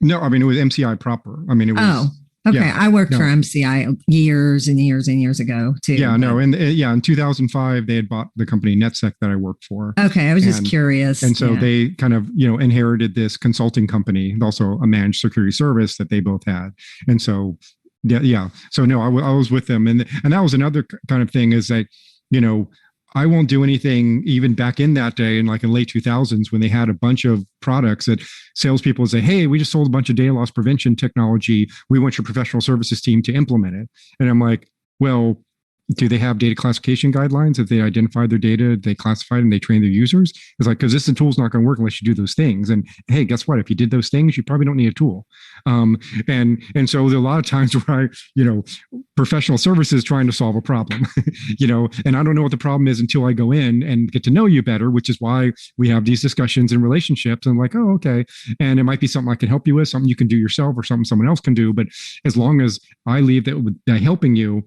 No, it was MCI proper. It was. Oh, okay. Yeah, I worked for MCI years and years and years ago too. Yeah, no. In 2005, they had bought the company NetSec that I worked for. Okay. I was just curious. And so they kind of, inherited this consulting company, also a managed security service that they both had. And so, yeah. So no, I was with them. And that was another kind of thing is that, I won't do anything even back in that day, in late 2000s, when they had a bunch of products that salespeople would say, hey, we just sold a bunch of data loss prevention technology. We want your professional services team to implement it. And I'm like, well, do they have data classification guidelines? If they identify their data, they classify it and they train their users? It's like, because this tool's not going to work unless you do those things. And hey, guess what? If you did those things, you probably don't need a tool. And so there are a lot of times where professional services trying to solve a problem, and I don't know what the problem is until I go in and get to know you better, which is why we have these discussions and relationships. And I'm like, oh, okay. And it might be something I can help you with, something you can do yourself or something someone else can do. But as long as I leave that by helping you,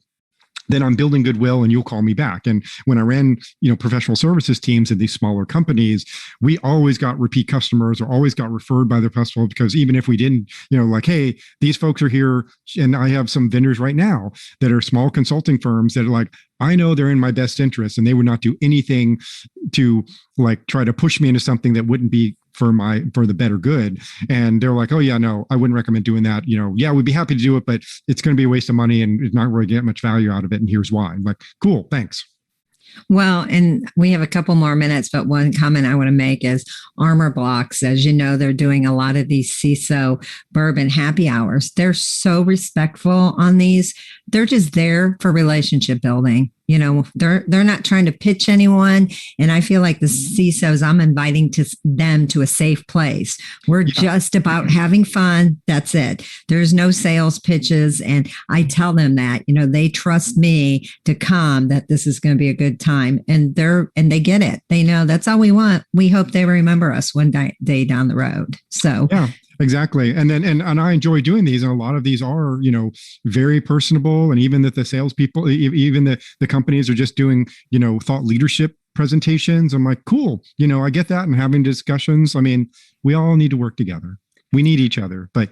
then I'm building goodwill and you'll call me back. And when I ran, professional services teams at these smaller companies, we always got repeat customers or always got referred by their customer, because even if we didn't, hey, these folks are here, and I have some vendors right now that are small consulting firms that are like, I know they're in my best interest, and they would not do anything to try to push me into something that wouldn't be for the better good. And they're like, oh yeah, no, I wouldn't recommend doing that. Yeah, we'd be happy to do it, but it's going to be a waste of money and it's not really get much value out of it. And here's why. I'm like, cool, thanks. Well, and we have a couple more minutes, but one comment I want to make is Armor Blocks. As you know, they're doing a lot of these CISO bourbon happy hours. They're so respectful on these. They're just there for relationship building. They're not trying to pitch anyone. And I feel like the CISOs, I'm inviting them to a safe place. We're just about having fun. That's it. There's no sales pitches. And I tell them that, they trust me to come, that this is going to be a good time. And they get it. They know that's all we want. We hope they remember us one day down the road. So yeah. Exactly. And I enjoy doing these. And a lot of these are, very personable. And even that the salespeople, even the companies are just doing, thought leadership presentations. I'm like, cool. I get that. And having discussions. We all need to work together. We need each other, but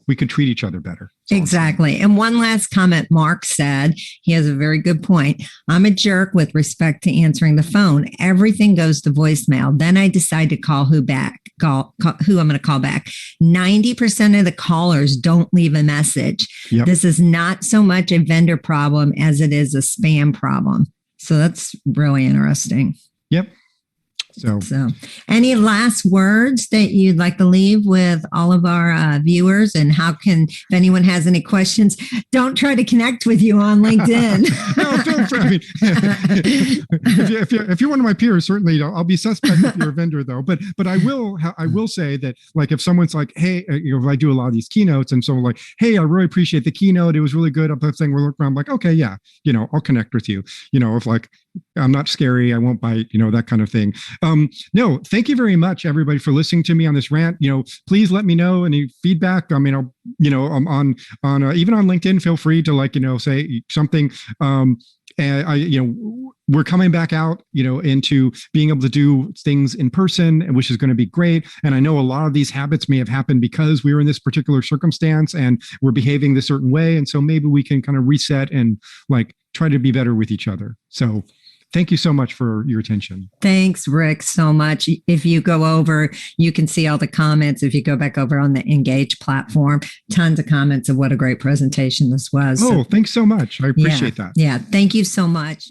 we could treat each other better. Exactly. And one last comment, Mark said, he has a very good point. I'm a jerk with respect to answering the phone. Everything goes to voicemail. Then I decide to call who I'm going to call back. 90% of the callers don't leave a message. Yep. This is not so much a vendor problem as it is a spam problem. So that's really interesting. Yep. So any last words that you'd like to leave with all of our viewers, and if anyone has any questions, don't try to connect with you on LinkedIn. No, I mean, if you're one of my peers, certainly I'll be suspect if you're a vendor, though. But I will say that, like, if someone's like, hey, if I do a lot of these keynotes, and someone like, hey, I really appreciate the keynote, it was really good. I'm saying we're looking around, like, okay, yeah, I'll connect with you. If like I'm not scary, I won't bite, that kind of thing. No, thank you very much, everybody, for listening to me on this rant. Please let me know any feedback. I mean, I'm on even on LinkedIn, feel free to say something. And we're coming back out, into being able to do things in person, which is going to be great. And I know a lot of these habits may have happened because we were in this particular circumstance and we're behaving this certain way. And so maybe we can kind of reset and like try to be better with each other. So thank you so much for your attention. Thanks, Rick, so much. If you go over, you can see all the comments. If you go back over on the Engage platform, tons of comments of what a great presentation this was. Oh, thanks so much. I appreciate that. Yeah, thank you so much.